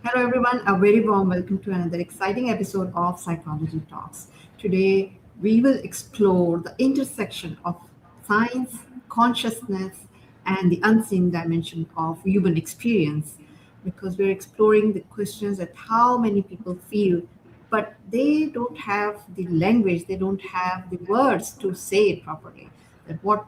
Hello, everyone. A very warm welcome to another exciting episode of Psychology Talks. Today, we will explore the intersection of science, consciousness, and the unseen dimension of human experience because we're exploring the questions that how many people feel, but they don't have the language, they don't have the words to say it properly. That what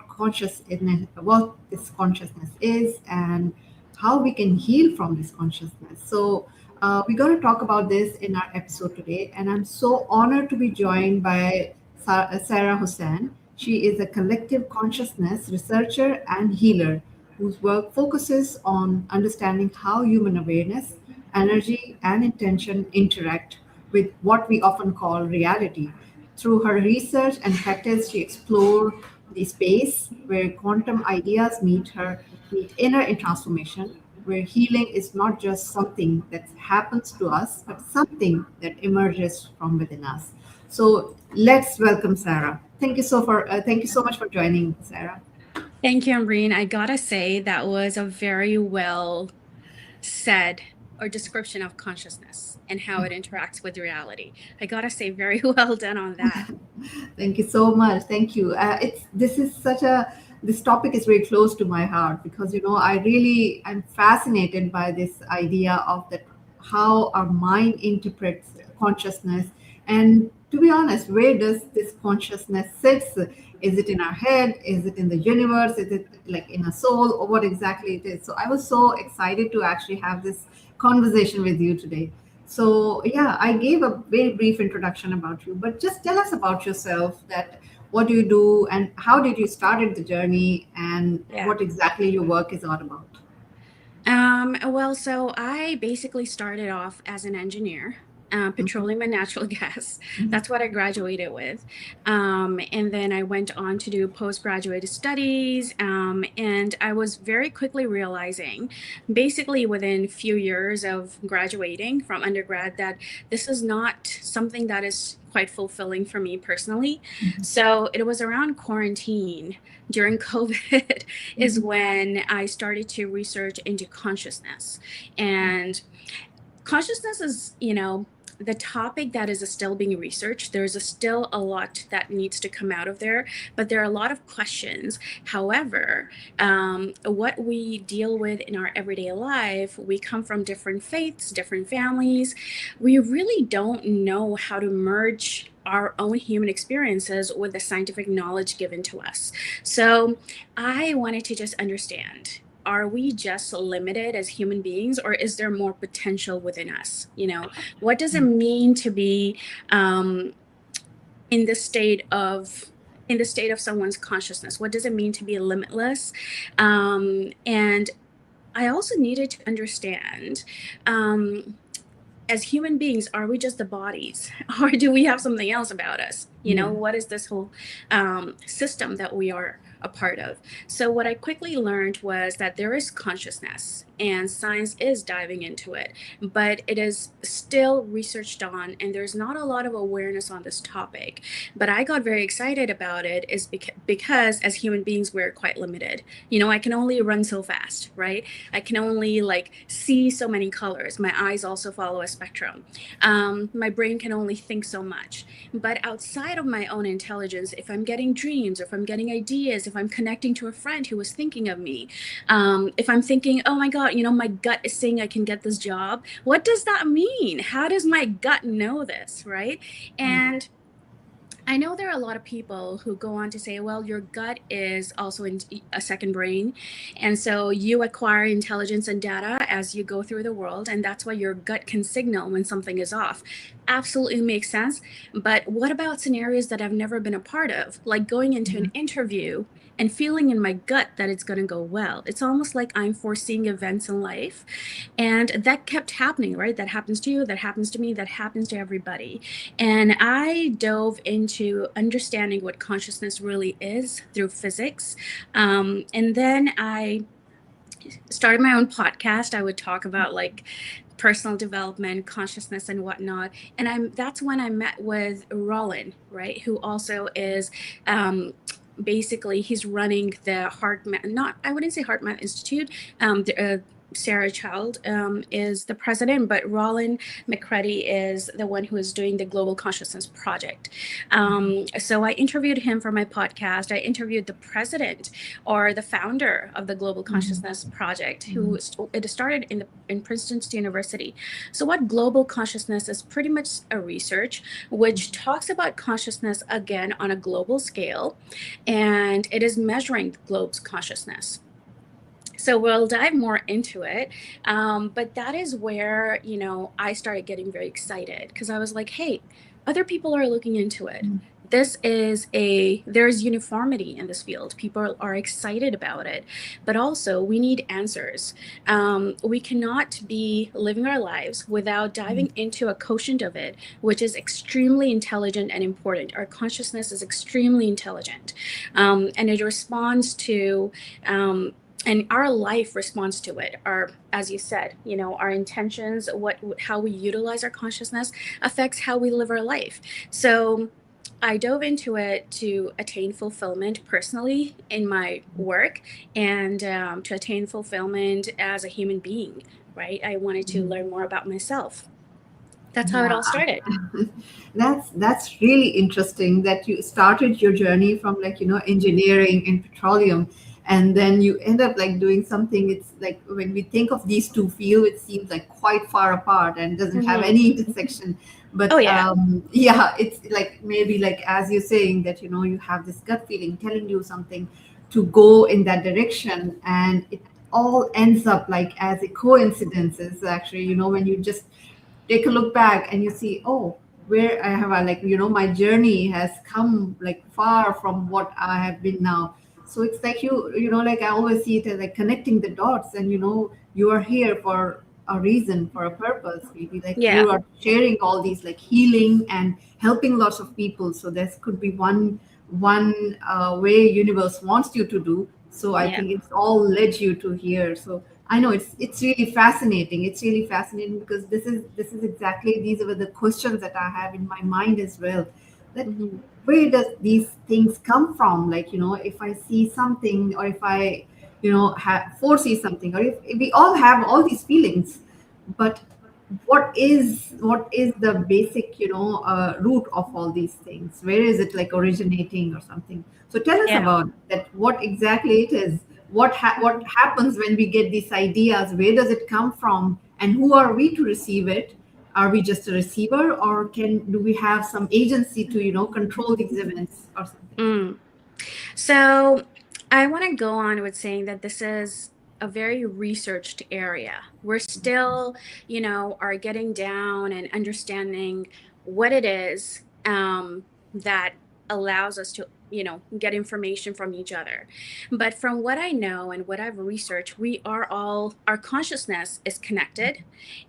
this consciousness is, and how we can heal from this consciousness. So, we're going to talk about this in our episode today, and I'm so honored to be joined by Sarah Hussain. She is a collective consciousness researcher and healer whose work focuses on understanding how human awareness, energy, and intention interact with what we often call reality. Through her research and practice, she explored the space where quantum ideas meet inner transformation, where healing is not just something that happens to us, but something that emerges from within us. So let's welcome Sarah. Thank you so much for joining, Sarah. Thank you, Ambreen. I gotta say that was a very well said or description of consciousness and how it interacts with reality. I gotta say, very well done on that. Thank you so much. Thank you. It's this is such a this topic is very close to my heart because I'm fascinated by this idea of that how our mind interprets consciousness, and to be honest, where does this consciousness sits? Is it in our head? Is it in the universe? Is it like in a soul, or what exactly it is? So I was so excited to actually have this conversation with you today. So yeah, I gave a very brief introduction about you, but just tell us about yourself. That what do you do, and how did you started the journey, and Yeah. what exactly your work is all about? So I basically started off as an engineer, Mhm. petroleum and natural gas. Mhm. That's what I graduated with. And then I went on to do postgraduate studies. And I was very quickly realizing, basically within a few years of graduating from undergrad, that this is not something that is quite fulfilling for me personally. So it was around quarantine during COVID is Mhm. when I started to research into consciousness. And consciousness is, the topic that is still being researched. There's still a lot that needs to come out of there, but there are a lot of questions. However, what we deal with in our everyday life, we come from different faiths, different families. We really don't know how to merge our own human experiences with the scientific knowledge given to us. So I wanted to just understand, are we just limited as human beings, or is there more potential within us? What does it mean to be um, in the state of someone's consciousness? What does it mean to be limitless? And I also needed to understand, as human beings, are we just the bodies, or do we have something else about us? Yeah. What is this whole system that we are a part of? So what I quickly learned was that there is consciousness, and science is diving into it, but it is still researched on, and there's not a lot of awareness on this topic. But I got very excited about it is because as human beings, we're quite limited. I can only run so fast, right? I can only see so many colors. My eyes also follow a spectrum. My brain can only think so much. But outside of my own intelligence, if I'm getting dreams, if I'm getting ideas, if I'm connecting to a friend who was thinking of me, if I'm thinking, oh my God, my gut is saying I can get this job. What does that mean? How does my gut know this, right? And I know there are a lot of people who go on to say, well, your gut is also in a second brain. And so you acquire intelligence and data as you go through the world. And that's why your gut can signal when something is off. Absolutely makes sense. But what about scenarios that I've never been a part of, like going into an interview and feeling in my gut that it's going to go well? It's almost like I'm foreseeing events in life. And that kept happening, right? That happens to you, that happens to me, that happens to everybody. And I dove into understanding what consciousness really is through physics. And then I started my own podcast. I would talk about personal development, consciousness, and whatnot. And that's when I met with Roland, right, who also is basically he's running the heart math, not, I wouldn't say heart math institute, Sarah Child is the president, but Roland McCready is the one who is doing the Global Consciousness Project. So I interviewed him for my podcast. I interviewed the president or the founder of the Global Mhm. Consciousness Project, who Mhm. it started in Princeton University. So what Global Consciousness is pretty much a research which talks about consciousness again on a global scale, and it is measuring the globe's consciousness. So we'll dive more into it, but that is where I started getting very excited because I was like, hey, other people are looking into it. There's uniformity in this field. People are excited about it, but also we need answers. We cannot be living our lives without diving into a quotient of it, which is extremely intelligent and important. Our consciousness is extremely intelligent, and it responds to and our life responds to it. Our, as you said, our intentions, how we utilize our consciousness affects how we live our life. So I dove into it to attain fulfillment personally in my work, and to attain fulfillment as a human being, right? I wanted to learn more about myself. That's how it Yeah, all started. that's really interesting that you started your journey from like engineering and petroleum, and then you end up like doing something. It's like when we think of these two fields, it seems like quite far apart and doesn't have Hmm. any intersection. Oh But yeah. yeah, it's like maybe like as you're saying that you have this gut feeling telling you something to go in that direction, and it all ends up like as a coincidences actually, when you just take a look back and you see, oh, where I have like my journey has come like far from what I have been now. So it's like like I always see it as like connecting the dots, and you are here for a reason, for a purpose. Maybe like Yeah. you are sharing all these like healing and helping lots of people. So this could be one way universe wants you to do. So I Yeah. think it's all led you to here. So I know it's really fascinating. It's really fascinating because this is exactly these are the questions that I have in my mind as well. That Hmm. where does these things come from? Like if I see something, or if I foresee something, or if we all have all these feelings, but what is the basic root of all these things? Where is it like originating or something? So tell us Yeah. about that. What exactly it is? What happens when we get these ideas? Where does it come from, and who are we to receive it? Are we just a receiver, or do we have some agency to control these events or something? Mm. So I want to go on with saying that this is a very researched area. We're still, are getting down and understanding what it is that allows us to, get information from each other. But from what I know and what I've researched, our consciousness is connected.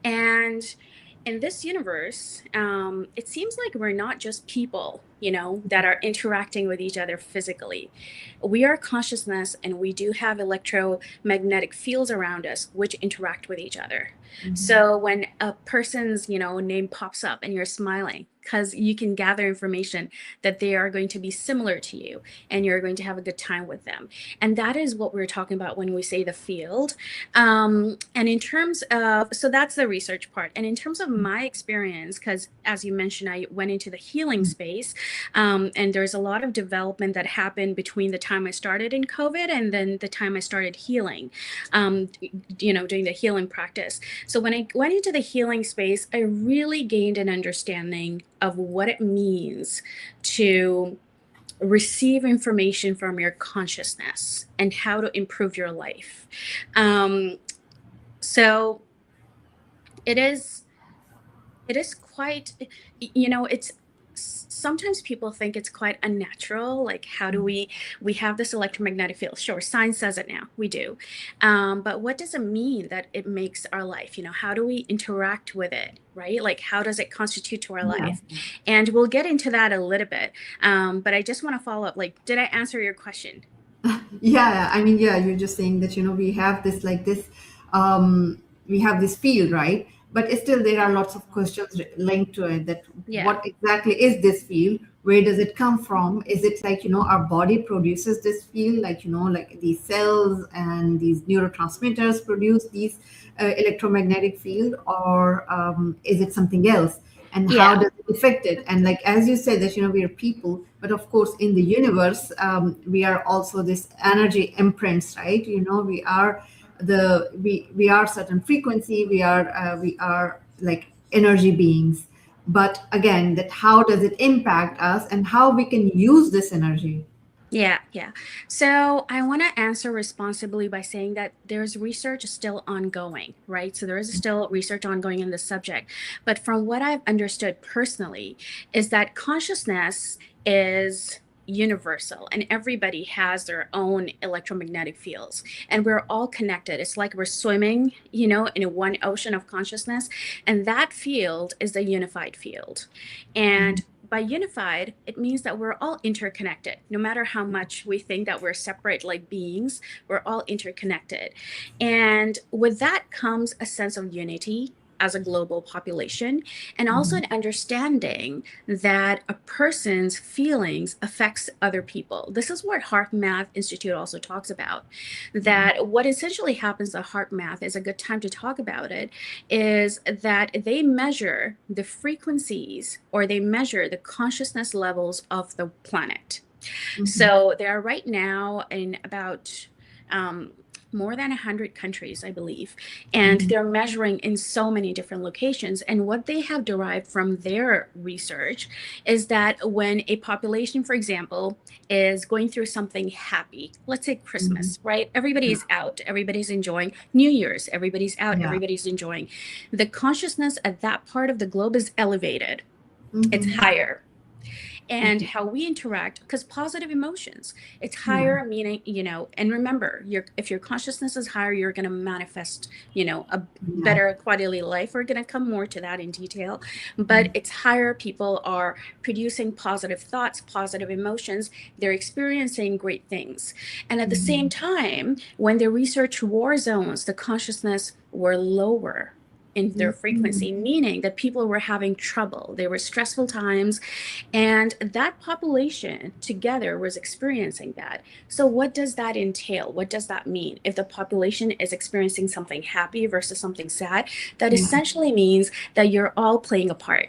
And in this universe, it seems like we're not just people, that are interacting with each other physically. We are consciousness, and we do have electromagnetic fields around us which interact with each other. Mhm. So when a person's, name pops up and you're smiling, because you can gather information that they are going to be similar to you and you're going to have a good time with them. And that is what we're talking about when we say the field. And in terms of, so that's the research part. And in terms of my experience, because as you mentioned, I went into the healing space, and there's a lot of development that happened between the time I started in COVID and then the time I started healing, doing the healing practice. So when I went into the healing space, I really gained an understanding of what it means to receive information from your consciousness and how to improve your life. So it is quite, it's sometimes people think it's quite unnatural. Like, how do we have this electromagnetic field? Sure, science says it now, we do, but what does it mean that it makes our life? How do we interact with it, right? Like, how does it constitute to our Yeah. life? And we'll get into that a little bit, but I just want to follow up. Like, did I answer your question? Yeah, I mean, yeah, you're just saying that we have this like this we have this field, right? but still there are lots of questions linked to it, that Yeah. what exactly is this field, where does it come from, is it like, our body produces this field, like, like these cells and these neurotransmitters produce these electromagnetic field, or is it something else, and how Yeah. does it affect it? And like as you said that, we are people, but of course in the universe, we are also this energy imprints, right? We are we are certain frequency, we are like energy beings, but again, that how does it impact us and how we can use this energy. Yeah, yeah. So I want to answer responsibly by saying that there's research still ongoing, right? So there is still research ongoing in this subject. But from what I've understood personally, is that consciousness is universal and everybody has their own electromagnetic fields and we're all connected. It's like we're swimming, in one ocean of consciousness, and that field is the unified field. And by unified, it means that we're all interconnected. No matter how much we think that we're separate like beings, we're all interconnected. And with that comes a sense of unity as a global population, and also Mhm. an understanding that a person's feelings affects other people. This is what Heart Math Institute also talks about, that what essentially happens at Heart Math is a good time to talk about it, is that they measure the frequencies or they measure the consciousness levels of the planet. Mhm. So they are right now in about um, more than 100 countries, I believe, and Mhm. they're measuring in so many different locations. And what they have derived from their research is that when a population, for example, is going through something happy, let's say Mhm. Christmas, right? Yeah. Everybody's out, everybody's enjoying New Year's, everybody's out, Yeah. everybody's enjoying. The consciousness at that part of the globe is elevated, it's Mhm. higher, and Okay. how we interact, because positive emotions, it's Yeah. higher, meaning, and remember, if your consciousness is higher, you're going to manifest, a Yeah. better quality of life. We're going to come more to that in detail, but it's higher. People are producing positive thoughts, positive emotions, they're experiencing great things. And at the same Mhm. time, when they research war zones, the consciousness were lower in their frequency, Mhm. meaning that people were having trouble. They were stressful times, and that population together was experiencing that. So, what does that entail? What does that mean? If the population is experiencing something happy versus something sad, that Yeah. essentially means that you're all playing a part.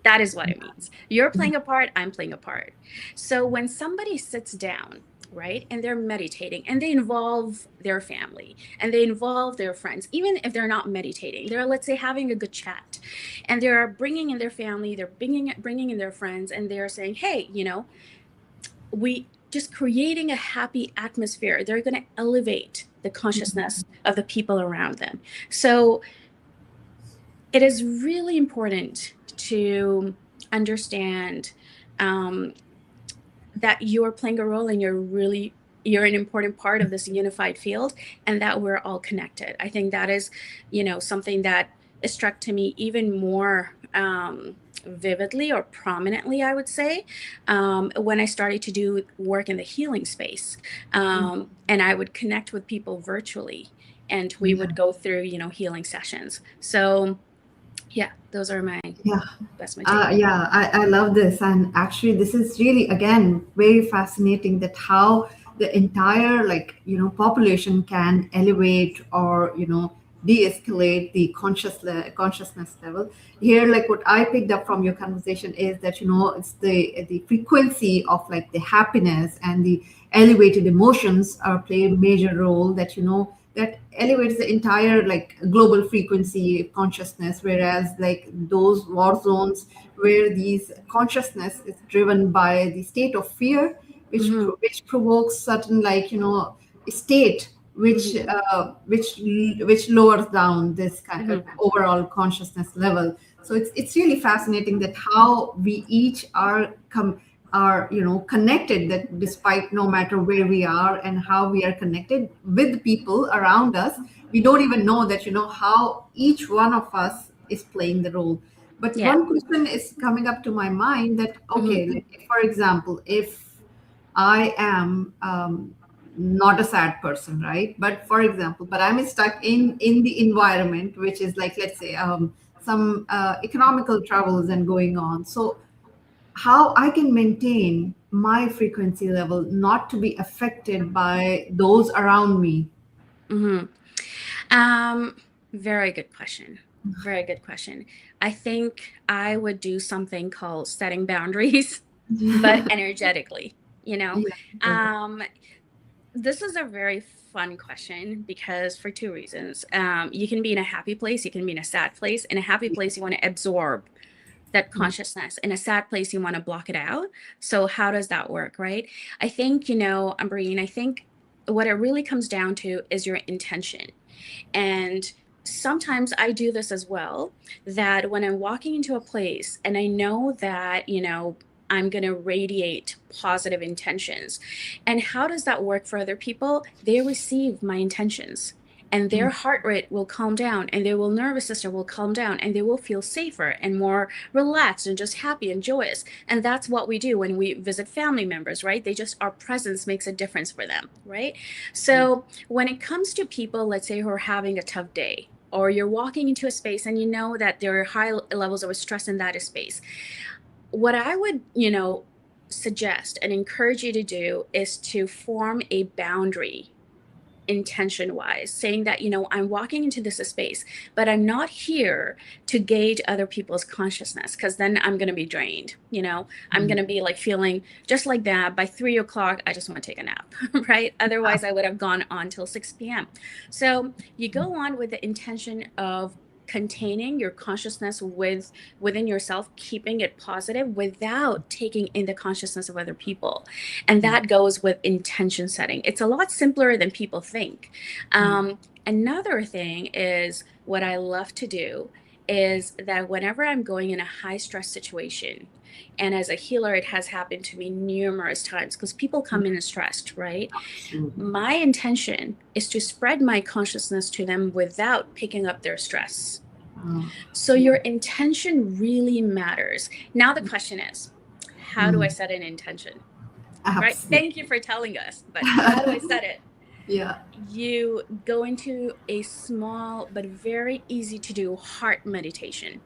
That is what it means. You're playing a part, I'm playing a part. So when somebody sits down, right, and they're meditating and they involve their family and they involve their friends, even if they're not meditating, they're, let's say, having a good chat, and they're bringing in their family, they're bringing in their friends, and they're saying, hey, we just creating a happy atmosphere. They're going to elevate the consciousness of the people around them. So it is really important to understand um, that you're playing a role and you're an important part of this unified field, and that we're all connected. I think that is, something that is struck to me even more vividly or prominently, I would say, when I started to do work in the healing space. And I would connect with people virtually, and we Yeah. would go through, healing sessions. So yeah, those are my Yeah. that's my take. Yeah, I love this. And actually, this is really, again, very fascinating that how the entire, like, population can elevate or, de-escalate the consciousness level. Here, like what I picked up from your conversation is that, it's the frequency of like the happiness and the elevated emotions play a major role, that, that elevates the entire like global frequency of consciousness, whereas like those war zones where these consciousness is driven by the state of fear, Hmm. which provokes certain like, state which Hmm. which lowers down this kind of Hmm. overall consciousness level. So it's really fascinating that how we each are connected, that despite no matter where we are and how we are connected with people around us, we don't even know that, how each one of us is playing the role. But Yeah. one question is coming up to my mind, that Hmm. okay, like, for example, if I am not a sad person, right? But for example, but I'm stuck in the environment, which is like, let's say, some economical troubles and going on. So how I can maintain my frequency level not to be affected by those around me? Hmm. Um, Very good question. Very good question. I think I would do something called setting boundaries, but energetically, you know. Yeah, yeah. Um, this is a very fun question because for two reasons. You can be in a happy place, you can be in a sad place. In a happy place, you want to absorb that consciousness. In a sad place, you want to block it out. So how does that work, right? I think, Ambreen, I think what it really comes down to is your intention. And sometimes I do this as well, that when I'm walking into a place and I know that, I'm going to radiate positive intentions. And how does that work for other people? They receive my intentions and their heart rate will calm down and their nervous system will calm down and they will feel safer and more relaxed and just happy and joyous. And that's what we do when we visit family members, right? Our presence makes a difference for them, right? So when it comes to people, let's say, who are having a tough day, or you're walking into a space and you know that there are high levels of stress in that space, what I would, suggest and encourage you to do is to form a boundary intention wise, saying that, I'm walking into this space, but I'm not here to gauge other people's consciousness because then I'm going to be drained. I'm going to be like feeling just like that. By 3 o'clock, I just want to take a nap, right? Otherwise, I would have gone on till 6 p.m. So you go on with the intention of containing your consciousness within yourself, keeping it positive without taking in the consciousness of other people. And that goes with intention setting. It's a lot simpler than people think. Another thing is what I love to do is that whenever I'm going in a high stress situation, and as a healer, it has happened to me numerous times because people come in stressed, right? My intention is to spread my consciousness to them without picking up their stress. So your intention really matters. Now the question is, how do I set an intention? Right? Thank you for telling us, but how do I set it? Yeah. You go into a small but very easy to do heart meditation.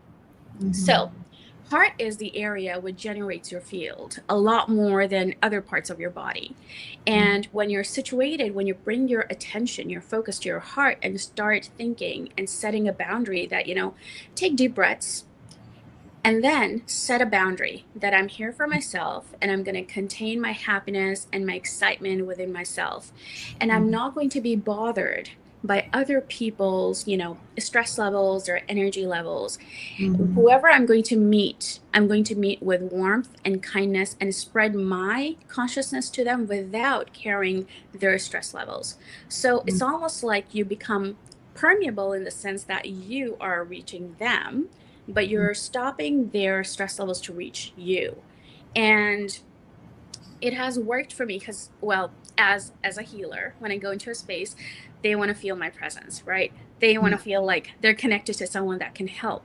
So heart is the area which generates your field a lot more than other parts of your body. And when you're situated, when you bring your attention, your focus to your heart and start thinking and setting a boundary that, take deep breaths and then set a boundary that I'm here for myself and I'm going to contain my happiness and my excitement within myself. And I'm not going to be bothered by other people's, stress levels or energy levels. Whoever I'm going to meet with warmth and kindness and spread my consciousness to them without carrying their stress levels. So it's almost like you become permeable in the sense that you are reaching them, but you're stopping their stress levels to reach you. And it has worked for me because, well, as a healer, when I go into a space, they want to feel my presence, right? They want to feel like they're connected to someone that can help.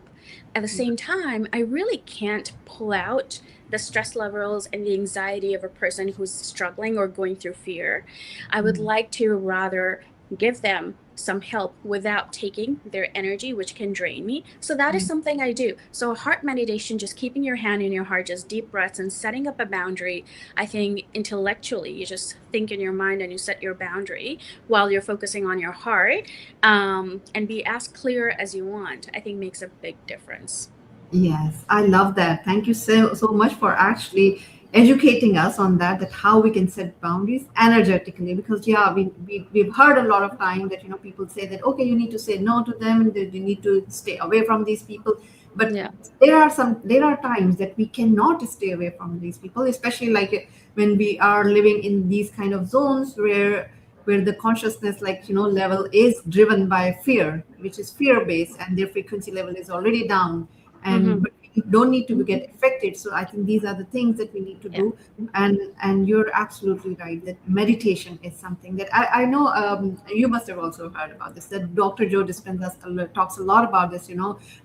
At the same time, I really can't pull out the stress levels and the anxiety of a person who's struggling or going through fear. I would like to rather give them some help without taking their energy, which can drain me. So that is something I do. So heart meditation, just keeping your hand in your heart, just deep breaths and setting up a boundary. I think intellectually, you just think in your mind and you set your boundary while you're focusing on your heart, and be as clear as you want, I think makes a big difference. Yes, I love that. Thank you so much for actually educating us on that how we can set boundaries energetically. Because yeah, we've heard a lot of time that people say that okay, you need to say no to them and that you need to stay away from these people. But Yeah. there are times that we cannot stay away from these people, especially like when we are living in these kind of zones where the consciousness level is driven by fear, which is fear based, and their frequency level is already down. And but we you don't need to get affected. So I think these are the things that we need to Yeah. do. And you're absolutely right that meditation is something that I know, you must have also heard about this, that Dr. Joe Dispenza talks a lot about this,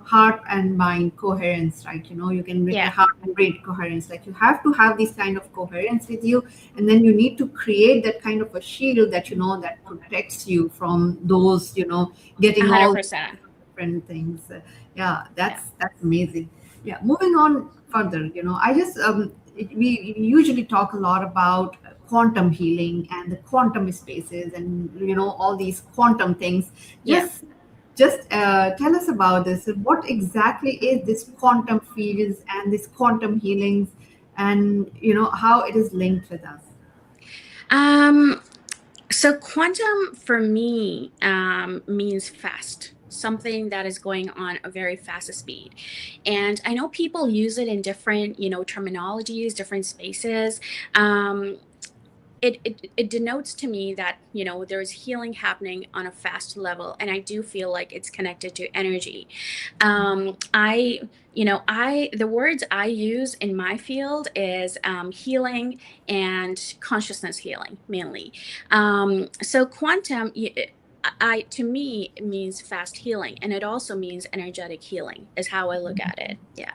heart and mind coherence, right? You can make a Yeah. heart and brain coherence. Like, you have to have this kind of coherence with you, and then you need to create that kind of a shield that that protects you from those, getting all 100%. different things. Yeah, Yeah. that's amazing. Yeah, moving on further, I just we usually talk a lot about quantum healing and the quantum spaces, and all these quantum things. Yeah. Just tell us about this. What exactly is this quantum fields and this quantum healings, and how it is linked with us? Um, so quantum for me means fast, something that is going on a very fast speed. And I know people use it in different, terminologies, different spaces. Um, it denotes to me that there's healing happening on a fast level, and I do feel like it's connected to energy. I the words I use in my field is healing and consciousness healing mainly. So quantum, to me, it means fast healing, and it also means energetic healing is how I look at it. Yeah.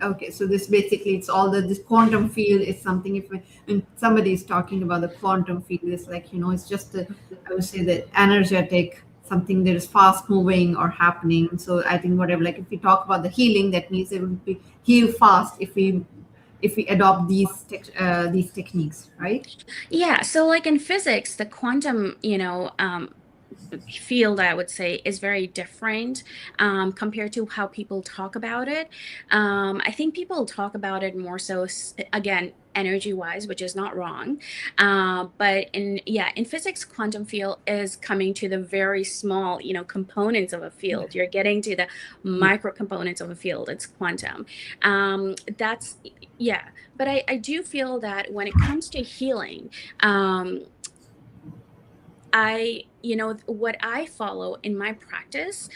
Okay. So this basically, it's all that this quantum field is something. If when somebody is talking about the quantum field, it's like it's just I would say that energetic something that is fast moving or happening. So I think whatever, like if we talk about the healing, that means it would be heal fast if we adopt these techniques, right? Yeah, so like in physics, the quantum, field, I would say, is very different compared to how people talk about it. I think people talk about it more so, again, energy wise, which is not wrong. But in physics, quantum field is coming to the very small, components of a field. You're getting to the Yeah. micro components of a field. It's quantum. That's, yeah. But I do feel that when it comes to healing, what I follow in my practice,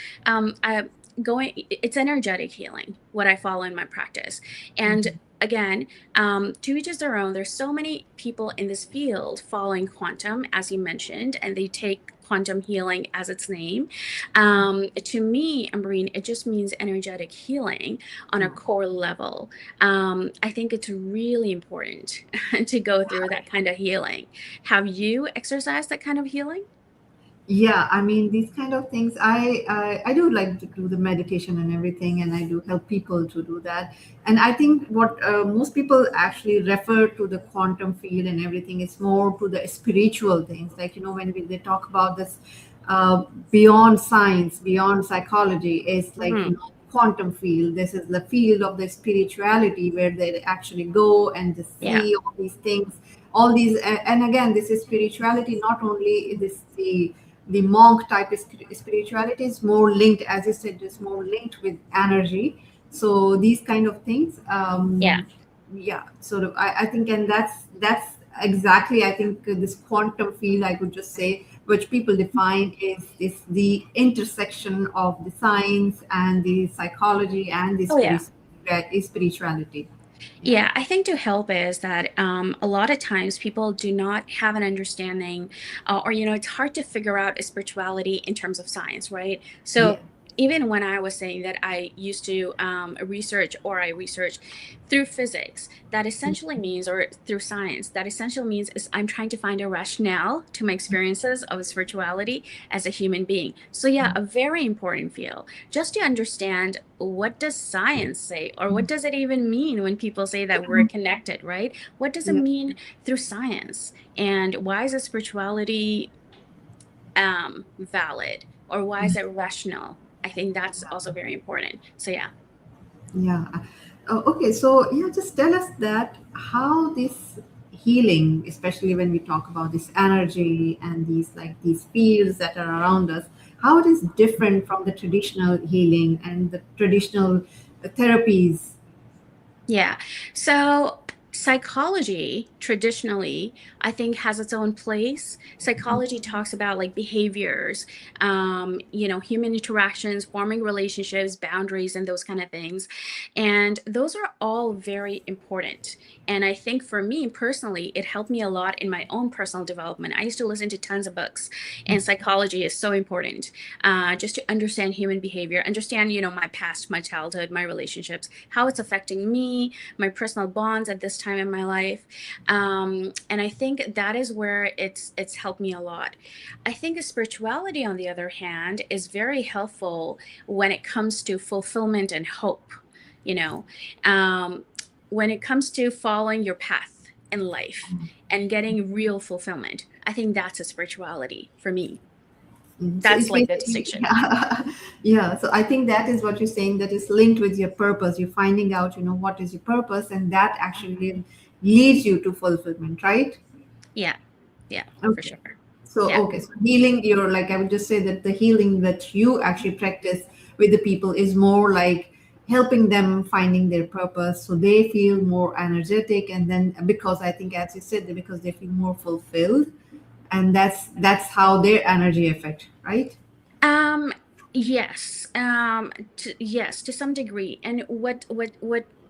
it's energetic healing, what I follow in my practice. And again, to each is their own. There's so many people in this field following quantum, as you mentioned, and they take quantum healing as its name. To me, Ambreen, it just means energetic healing on a core level. I think it's really important to go through that kind of healing. Have you exercised that kind of healing? Yeah, I mean, these kind of things, I do like to do the meditation and everything, and I do help people to do that. And I think what most people actually refer to the quantum field and everything is more to the spiritual things. Like, when they talk about this beyond science, beyond psychology, is like, Hmm. quantum field. This is the field of the spirituality where they actually go and just Yeah. see all these things, all these. And again, this is spirituality, not only this the monk type of spirituality is more linked, as you said, is more linked with energy. So these kind of things, Yeah. yeah, sort of, I think, and that's exactly, I think, this quantum field, I could just say, which people define is this the intersection of the science and the psychology and the Oh, yeah. spirituality. Yeah. Yeah, I think to help is that a lot of times people do not have an understanding, or it's hard to figure out a spirituality in terms of science, right? Yeah. So even when I was saying that I used to I research through physics, that essentially means, or through science, that essentially means is I'm trying to find a rationale to my experiences of spirituality as a human being. So yeah, a very important field, just to understand what does science say, or what does it even mean when people say that we're connected, right? What does it Yeah. mean through science, and why is a spirituality valid, or why is it rational? I think that's also very important. So yeah. Yeah. Okay. So yeah, just tell us that how this healing, especially when we talk about this energy and these fields that are around us, how it is different from the traditional healing and the traditional therapies. Yeah. So Psychology traditionally, I think, has its own place. Psychology talks about like behaviors, human interactions, forming relationships, boundaries, and those kind of things. And those are all very important. And I think for me personally, it helped me a lot in my own personal development. I used to listen to tons of books, and psychology is so important, just to understand human behavior, understand, my past, my childhood, my relationships, how it's affecting me, my personal bonds at this time in my life. And I think that is where it's helped me a lot. I think spirituality, on the other hand, is very helpful when it comes to fulfillment and hope. You know, um, when it comes to following your path in life and getting real fulfillment, I think that's a spirituality for me. So That's it's like the basically, distinction. yeah, yeah. So I think that is what you're saying, that is linked with your purpose. You're finding out, what is your purpose, and that actually leads you to fulfillment, right? Yeah, yeah, for Okay. sure. So, Yeah. okay. So healing, you're like, I would just say that the healing that you actually practice with the people is more like helping them finding their purpose so they feel more energetic. And then, because I think, as you said, that because they feel more fulfilled, and that's how their energy affect, right? Um, yes, yes, to some degree. And what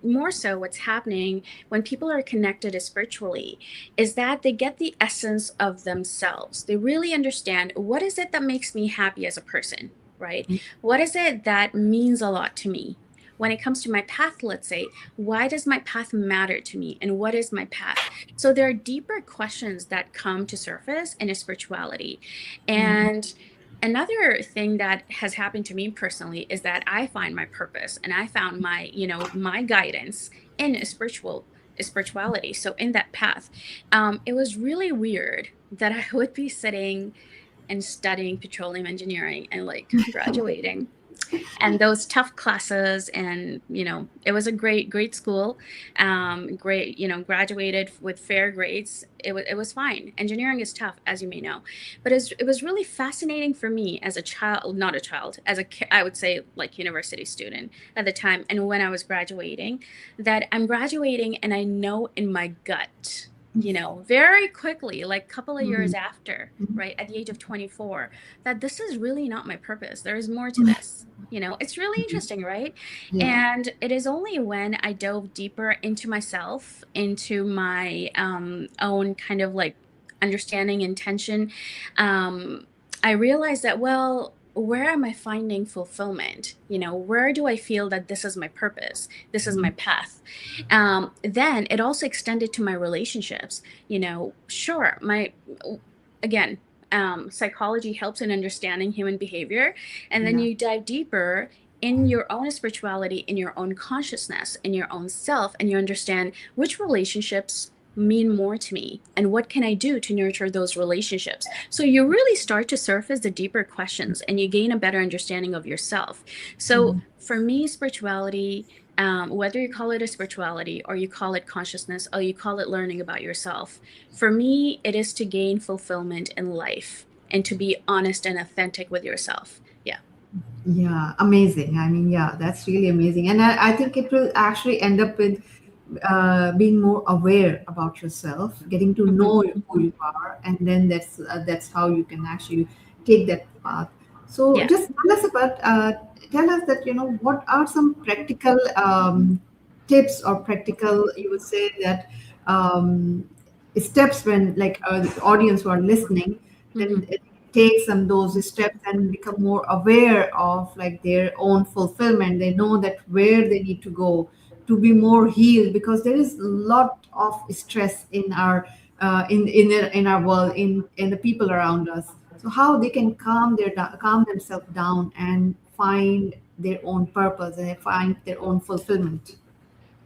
more so what's happening when people are connected spiritually is that they get the essence of themselves. They really understand what is it that makes me happy as a person, right? What is it that means a lot to me? When it comes to my path, let's say, why does my path matter to me? And what is my path? So there are deeper questions that come to surface in a spirituality. And another thing that has happened to me personally is that I find my purpose and I found my, my guidance in spirituality. So in that path, it was really weird that I would be sitting and studying petroleum engineering and like graduating, and those tough classes. And it was a great school, great, graduated with fair grades. It was fine. Engineering is tough, as you may know, but it was really fascinating for me as a child, not a child, as I would say, like, university student at the time. And when I was graduating, that I'm graduating and I know in my gut, very quickly, like a couple of years Mhm. after, right, at the age of 24, that this is really not my purpose. There is more to this. It's really interesting, right? Yeah. And it is only when I dove deeper into myself, into my own kind of like understanding intention, I realized that, well, where am I finding fulfillment? Where do I feel that this is my purpose? This is my path. Then it also extended to my relationships. Sure, again, psychology helps in understanding human behavior. And then Yeah. you dive deeper in your own spirituality, in your own consciousness, in your own self, and you understand which relationships mean more to me and what can I do to nurture those relationships. So you really start to surface the deeper questions and you gain a better understanding of yourself. So for me, spirituality, whether you call it a spirituality or you call it consciousness or you call it learning about yourself, for me, it is to gain fulfillment in life and to be honest and authentic with yourself. Yeah. Yeah, amazing. I mean, yeah, that's really amazing. And I think it will actually end up with being more aware about yourself, getting to Hmm. know who you are, and then that's how you can actually take that path. So Yeah. just tell us that, what are some practical tips or practical, you would say that, steps when, like, the audience who are listening, then Hmm. take some those steps and become more aware of like their own fulfillment. They know that where they need to go to be more healed, because there is a lot of stress in our in our world, in the people around us. So how they can calm themselves down and find their own purpose and find their own fulfillment.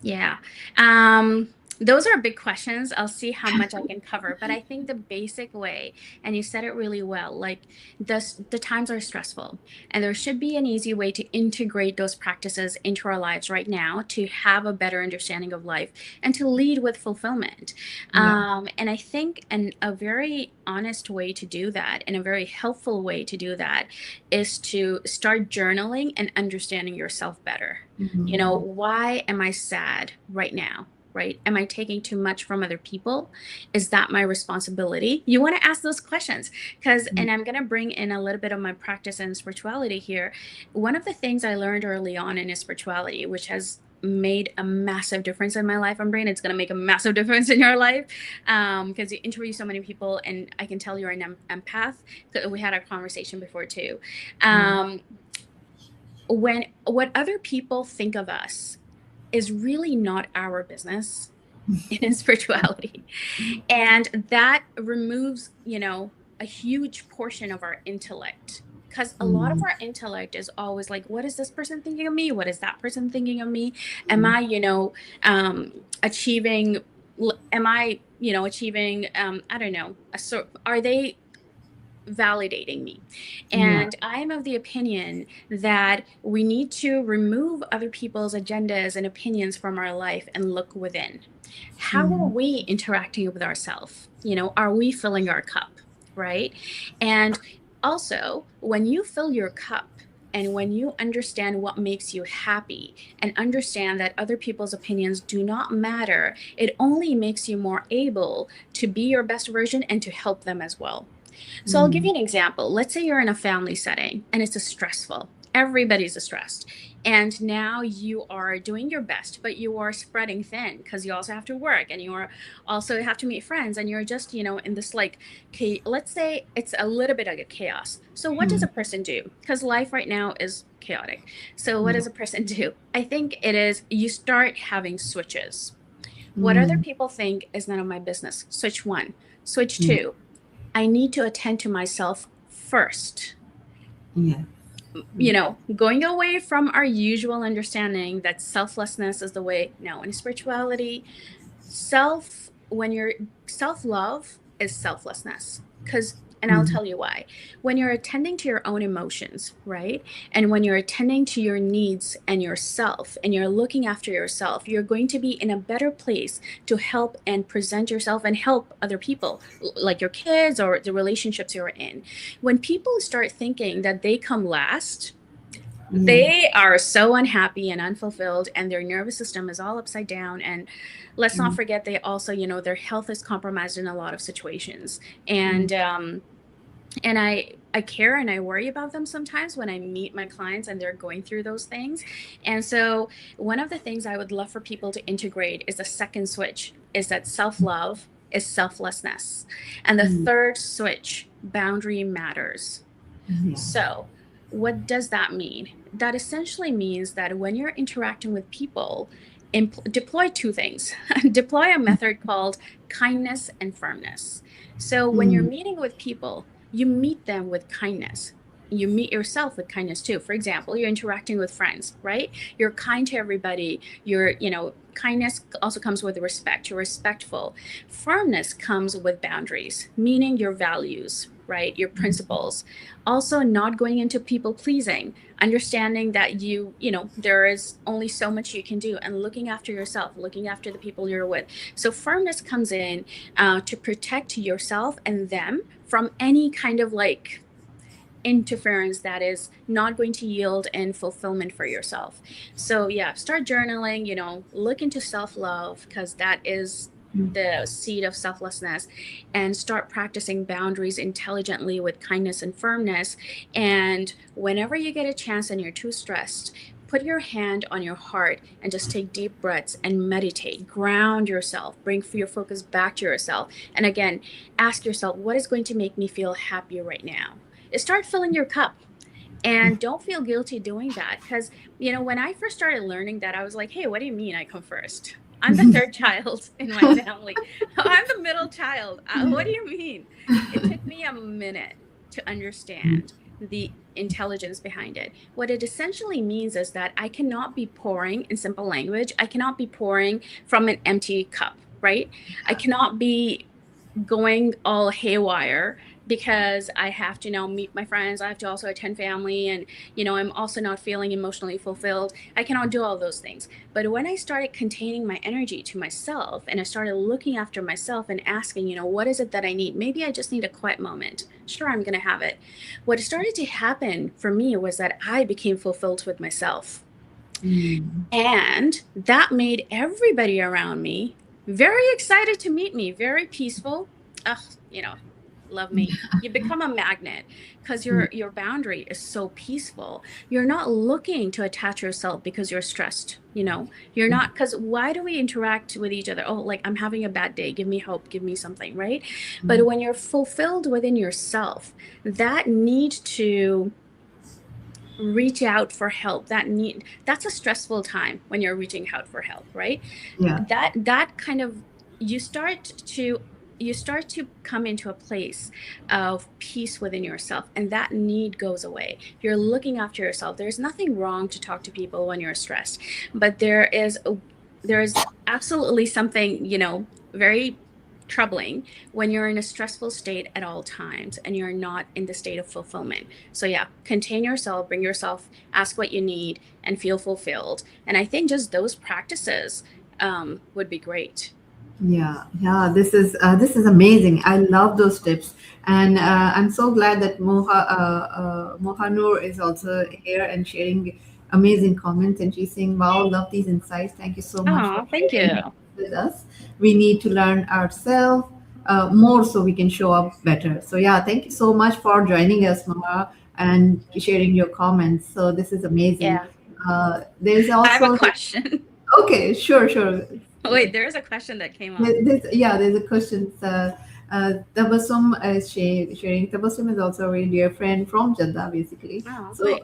Yeah. Um, those are big questions. I'll see how much I can cover, but I think the basic way, and you said it really well, like the times are stressful, and there should be an easy way to integrate those practices into our lives right now to have a better understanding of life and to lead with fulfillment. Yeah. And I think a very honest way to do that and a very helpful way to do that is to start journaling and understanding yourself better. Mhm. Why am I sad right now? right? Am I taking too much from other people? Is that my responsibility? You want to ask those questions because, and I'm going to bring in a little bit of my practice and spirituality here. One of the things I learned early on in spirituality, which has made a massive difference in my life, and Brain, it's going to make a massive difference in your life, because you interview so many people, and I can tell you're an empath. We had a conversation before too. When what other people think of us is really not our business in spirituality, and that removes, a huge portion of our intellect, because a lot of our intellect is always like, what is this person thinking of me? What is that person thinking of me? Am I, achieving, I don't know, are they validating me? And I am of the opinion that we need to remove other people's agendas and opinions from our life and look within. How are we interacting with ourselves? Are we filling our cup, right? And also, when you fill your cup and when you understand what makes you happy and understand that other people's opinions do not matter, it only makes you more able to be your best version and to help them as well. So I'll give you an example. Let's say you're in a family setting and it's stressful. Everybody's stressed. And now you are doing your best, but you are spreading thin because you also have to work and you are also have to meet friends, and you're just, in this let's say it's a little bit like a chaos. So what does a person do? Because life right now is chaotic. So what does a person do? I think it is you start having switches. What other people think is none of my business. Switch one. Switch two. I need to attend to myself first. Going away from our usual understanding that selflessness is the way. No, in spirituality, when you're self-love is selflessness. And I'll tell you why. When you're attending to your own emotions, right? And when you're attending to your needs and yourself, and you're looking after yourself, you're going to be in a better place to help and present yourself and help other people, like your kids or the relationships you're in. When people start thinking that they come last, they are so unhappy and unfulfilled, and their nervous system is all upside down. And let's not forget, they also, their health is compromised in a lot of situations. And I care and I worry about them sometimes when I meet my clients and they're going through those things. And so one of the things I would love for people to integrate is the second switch, is that self-love is selflessness. And the third switch, boundary matters. So what does that mean? That essentially means that when you're interacting with people, deploy two things. Deploy a method called kindness and firmness. So when you're meeting with people, you meet them with kindness. You meet yourself with kindness too. For example, you're interacting with friends, right? You're kind to everybody. Kindness also comes with respect. You're respectful. Firmness comes with boundaries, meaning your values, right? Your principles. Also, not going into people pleasing, understanding that there is only so much you can do, and looking after yourself, looking after the people you're with. So firmness comes in to protect yourself and them from any kind of interference that is not going to yield in fulfillment for yourself. So start journaling, look into self-love, because that is the seed of selflessness, and start practicing boundaries intelligently with kindness and firmness. And whenever you get a chance and you're too stressed, put your hand on your heart and just take deep breaths and meditate. Ground yourself. Bring your focus back to yourself. And again, ask yourself, what is going to make me feel happy right now? Start filling your cup. And don't feel guilty doing that, because, when I first started learning that, I was like, hey, what do you mean I come first? I'm the third child in my family. I'm the middle child. What do you mean? It took me a minute to understand the intelligence behind it. What it essentially means is that I cannot be pouring, in simple language, I cannot be pouring from an empty cup, right? I cannot be going all haywire because I have to now meet my friends. I have to also attend family, and I'm also not feeling emotionally fulfilled. I cannot do all those things. But when I started containing my energy to myself, and I started looking after myself and asking, what is it that I need? Maybe I just need a quiet moment. Sure, I'm going to have it. What started to happen for me was that I became fulfilled with myself. Mm. And that made everybody around me very excited to meet me, very peaceful. Ugh, you know, love me. You become a magnet because Yeah. your boundary is so peaceful. You're not looking to attach yourself because you're stressed, you know. You're not, because why do we interact with each other? Oh, like, I'm having a bad day, give me hope, give me something, right? But when you're fulfilled within yourself, that need to reach out for help, that's a stressful time when you're reaching out for help, right? Yeah. That kind of, you start to you start to come into a place of peace within yourself, and that need goes away. You're looking after yourself. There's nothing wrong to talk to people when you're stressed, but there is absolutely something, very troubling when you're in a stressful state at all times and you're not in the state of fulfillment. So yeah, contain yourself, bring yourself, ask what you need, and feel fulfilled. And I think just those practices would be great. Yeah, yeah, this is amazing. I love those tips, and I'm so glad that Mohanur is also here and sharing amazing comments. And she's saying, "Wow, love these insights. Thank you so much for Oh, thank sharing you. with us. We need to learn ourselves more so we can show up better." So yeah, thank you so much for joining us, Moha, and sharing your comments. So this is amazing. Yeah. There's I have a also question. okay, sure, sure. Wait, there is a question that came up. There's a question. Tabassum is sharing. Tabassum is also a very dear friend from Jeddah, basically. Oh, So, nice.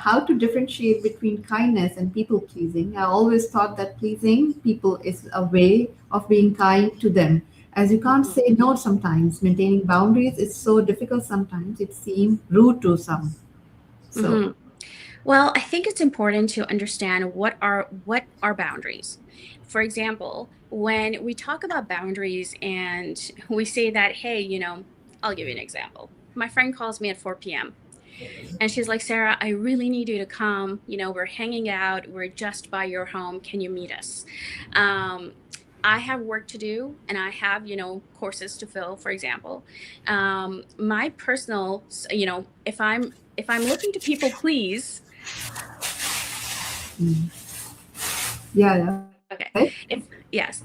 how to differentiate between kindness and people pleasing? I always thought that pleasing people is a way of being kind to them, as you can't Mhm. say no sometimes. Maintaining boundaries is so difficult sometimes. It seems rude to some. So, Mhm. Well, I think it's important to understand what are boundaries. For example, when we talk about boundaries and we say that, hey, I'll give you an example. My friend calls me at 4 p.m. and she's like, Sarah, I really need you to come. We're hanging out. We're just by your home. Can you meet us? Um, I have work to do and I have, courses to fill, for example. My personal, if I'm looking to people please. mm, yeah, yeah. Go Okay. ahead.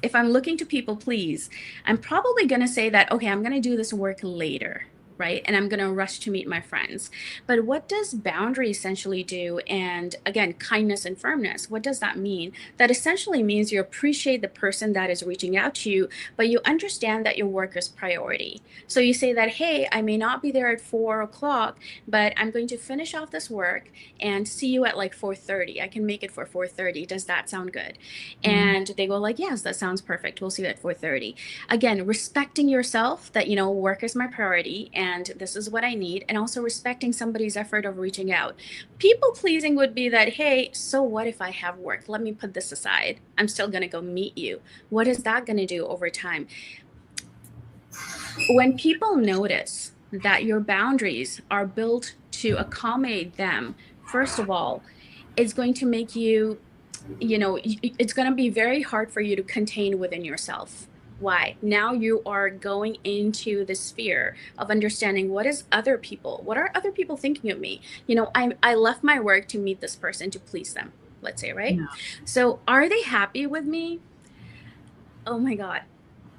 If I'm looking to people please, I'm probably going to say that, okay, I'm going to do this work later, right? And I'm going to rush to meet my friends. But what does boundary essentially do? And again, kindness and firmness, what does that mean? That essentially means you appreciate the person that is reaching out to you, but you understand that your work is priority. So you say that, hey, I may not be there at 4 o'clock, but I'm going to finish off this work and see you at like 4:30. I can make it for 4:30. Does that sound good? Mm, And they go like, yes, that sounds perfect, we'll see you at 4:30. Again, respecting yourself, that work is my priority and this is what I need, and also respecting somebody's effort of reaching out. People pleasing would be that, hey, so what if I have work, let me put this aside, I'm still going to go meet you. What is that going to do over time? When people notice that your boundaries are built to accommodate them, first of all, it's going to make it's going to be very hard for you to contain within yourself. Why? Now you are going into the sphere of understanding what are other people thinking of me. I left my work to meet this person to please them, let's say, right? yeah. So are they happy with me? Oh my God.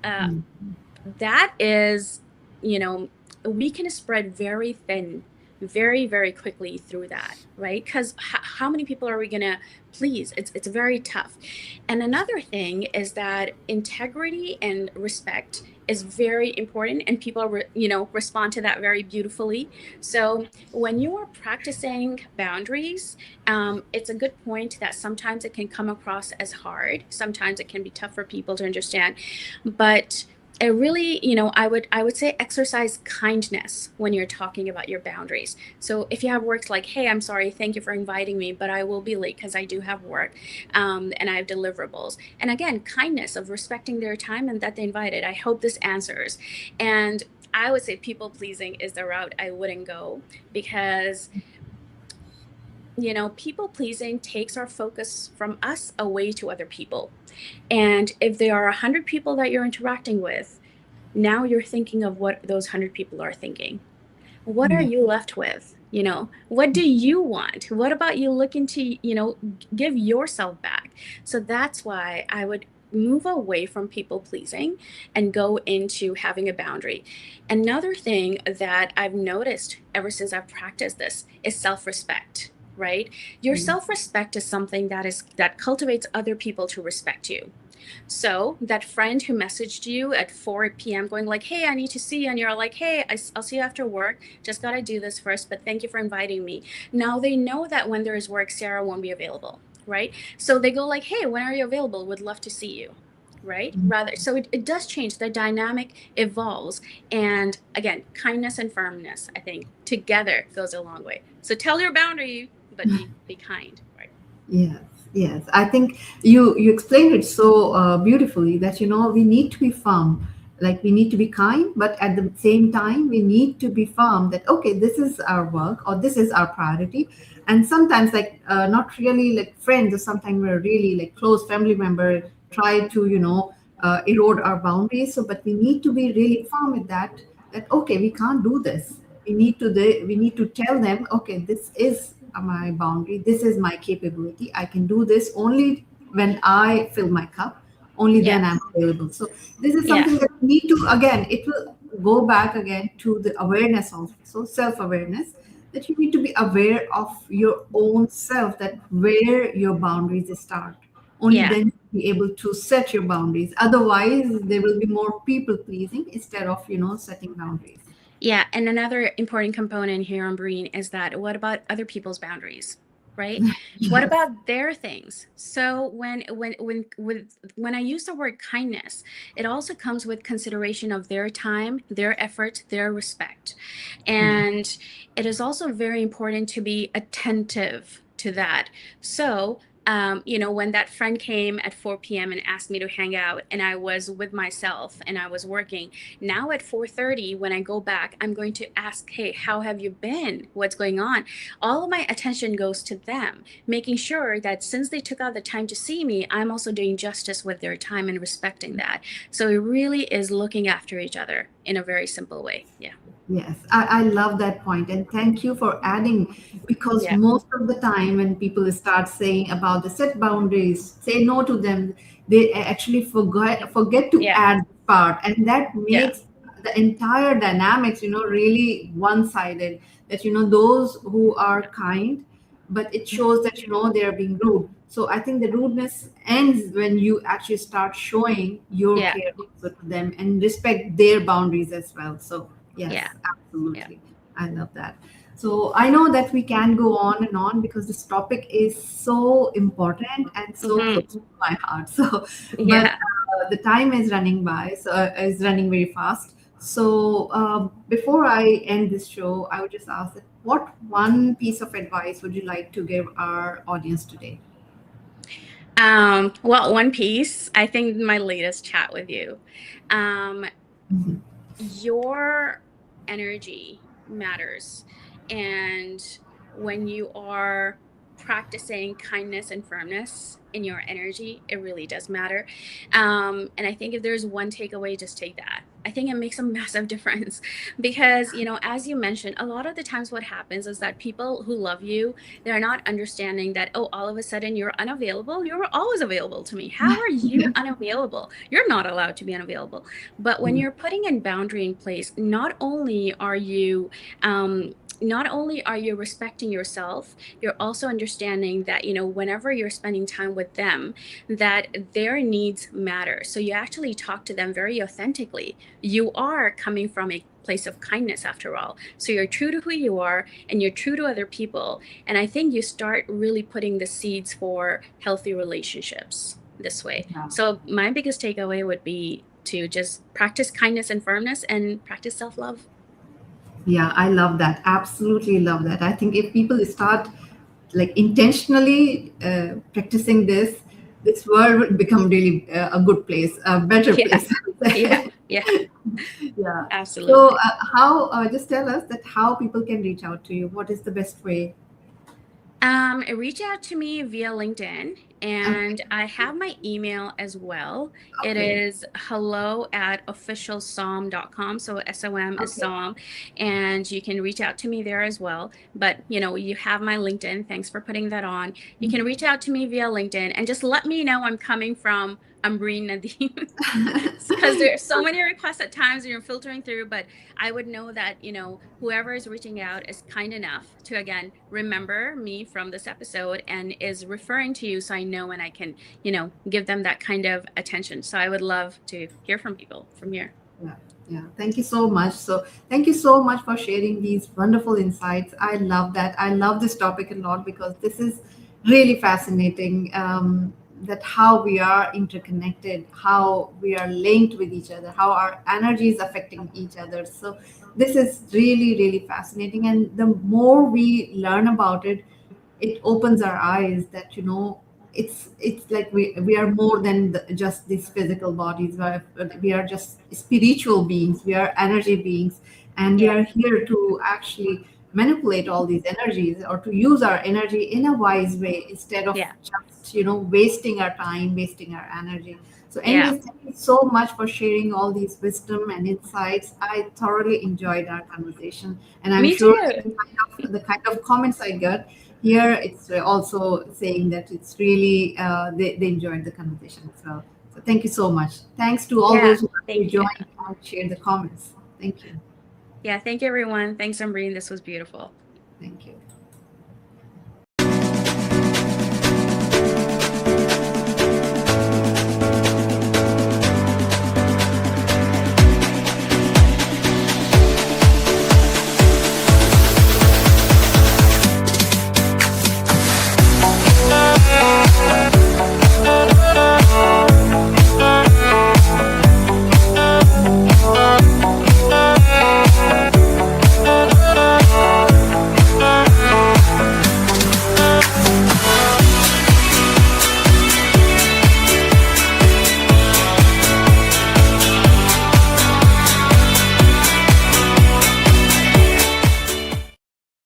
uh, Mm, that is, you know, we can spread very thin, very, very quickly through that, right? Because how many people are we going to please? It's very tough. And another thing is that integrity and respect is very important, and people, respond to that very beautifully. So when you are practicing boundaries, it's a good point that sometimes it can come across as hard. Sometimes it can be tough for people to understand, but it really, I would say exercise kindness when you're talking about your boundaries. So if you have works like, hey, I'm sorry, thank you for inviting me, but I will be late because I do have work, and I have deliverables. And again, kindness of respecting their time and that they invited. I hope this answers. And I would say people pleasing is the route I wouldn't go, because people pleasing takes our focus from us away to other people. And if there are 100 people that you're interacting with, now you're thinking of what those 100 people are thinking. What are yeah. you left with? what do you want? What about you looking to, give yourself back? So that's why I would move away from people pleasing and go into having a boundary. Another thing that I've noticed ever since I've practiced this is self-respect, right? Your Mm. self-respect is something that cultivates other people to respect you. So that friend who messaged you at 4 p.m. going like, hey, I need to see you. And you're like, hey, I'll see you after work. Just got to do this first, but thank you for inviting me. Now they know that when there is work, Sarah won't be available, right? So they go like, hey, when are you available? Would love to see you. Right? Rather, so it does change. The dynamic evolves. And again, kindness and firmness, I think, together goes a long way. So tell your boundary, but be kind, right? Yes, yes. I think you explained it so beautifully that we need to be firm, like we need to be kind, but at the same time we need to be firm that okay, this is our work or this is our priority. And sometimes like not really like friends, or sometimes we're really like close family member try to erode our boundaries. So, but we need to be really firm with that. That okay, we can't do this. We need to tell them okay, this is my boundary, this is my capability, I can do this only when I fill my cup, only then I'm Yes. available. So this is Yeah. something that we need to, again, it will go back again to the awareness, also self-awareness, that you need to be aware of your own self, that where your boundaries start, only Yeah. then you'll be able to set your boundaries. Otherwise there will be more people pleasing instead of setting boundaries. Yeah, and another important component here on Breen is that what about other people's boundaries, right? What Yes. about their things? So when I use the word kindness, it also comes with consideration of their time, their effort, their respect. Yeah. And it is also very important to be attentive to that. So when that friend came at 4 p.m. and asked me to hang out, and I was with myself and I was working, now at 4:30, when I go back, I'm going to ask, hey, how have you been? What's going on? All of my attention goes to them, making sure that since they took out the time to see me, I'm also doing justice with their time and respecting that. So it really is looking after each other in a very simple way. Yeah. Yes, I love that point, and thank you for adding, because Yeah. most of the time when people start saying about the set boundaries, say no to them, they actually forget to Yeah. add this part, and that Yeah. makes the entire dynamics, really one-sided. That those who are kind, but it shows that they are being rude. So I think the rudeness ends when you actually start showing your Yeah. care also to them and respect their boundaries as well. So Yeah. yes, Yeah. absolutely. I love that. So I know that we can go on and on because this topic is so important and so Hmm. close to my heart. So, but Yeah. the time is running by, so is running very fast. So before I end this show, I would just ask that what one piece of advice would you like to give our audience today? Well, one piece, I think my latest chat with you. Um, Mhm. your energy matters. And when you are practicing kindness and firmness in your energy, it really does matter. And I think if there's one takeaway, just take that. I think it makes a massive difference because, as you mentioned, a lot of the times what happens is that people who love you, they're not understanding that, oh, all of a sudden you're unavailable. You're always available to me. How are you unavailable? You're not allowed to be unavailable. But when you're putting a boundary in place, not only are you respecting yourself, you're also understanding that, whenever you're spending time with them, that their needs matter. So you actually talk to them very authentically. You are coming from a place of kindness after all. So you're true to who you are and you're true to other people. And I think you start really putting the seeds for healthy relationships this way. Yeah. So my biggest takeaway would be to just practice kindness and firmness and practice self-love. Yeah, I love that. Absolutely love that. I think if people start like intentionally practicing this, this world will become really a good place, a better Yeah. place. Yeah. Yeah. Yeah. So, Absolutely. how? Just tell us that how people can reach out to you. What is the best way? Reach out to me via LinkedIn, Okay. and I have my email as well. It Okay. is hello@officialsom.com. So SOM is Okay. SOM, and you can reach out to me there as well. But you have my LinkedIn. Thanks for putting that on. You can reach out to me via LinkedIn and just let me know I'm coming from Ambreen Nadeem. Because there's so many requests at times and you're filtering through, but I would know that whoever is reaching out is kind enough to again remember me from this episode and is referring to you, so I know and I can give them that kind of attention. So I would love to hear from people from here. Yeah, yeah. Thank you so much. So, thank you so much for sharing these wonderful insights. I love that. I love this topic a lot because this is really fascinating. That how we are interconnected, how we are linked with each other, how our energy is affecting each other. So, this is really, really fascinating. And the more we learn about it, it opens our eyes that it's like we are more than just these physical bodies. We are just spiritual beings, we are energy beings, and we Yeah, are here to actually manipulate all these energies or to use our energy in a wise way instead of yeah, just wasting our time, wasting our energy. So yeah. anyways, thank you so much for sharing all these wisdom and insights. I thoroughly enjoyed our conversation, and I'm Me sure too. the kind of comments I got here, it's also saying that it's really they enjoyed the conversation as well. So thank you so much. Thanks to all Yeah, those who actually thank you. joined and shared the comments. Thank you. Yeah, thank you everyone. Thanks, Ambreen. This was beautiful. Thank you.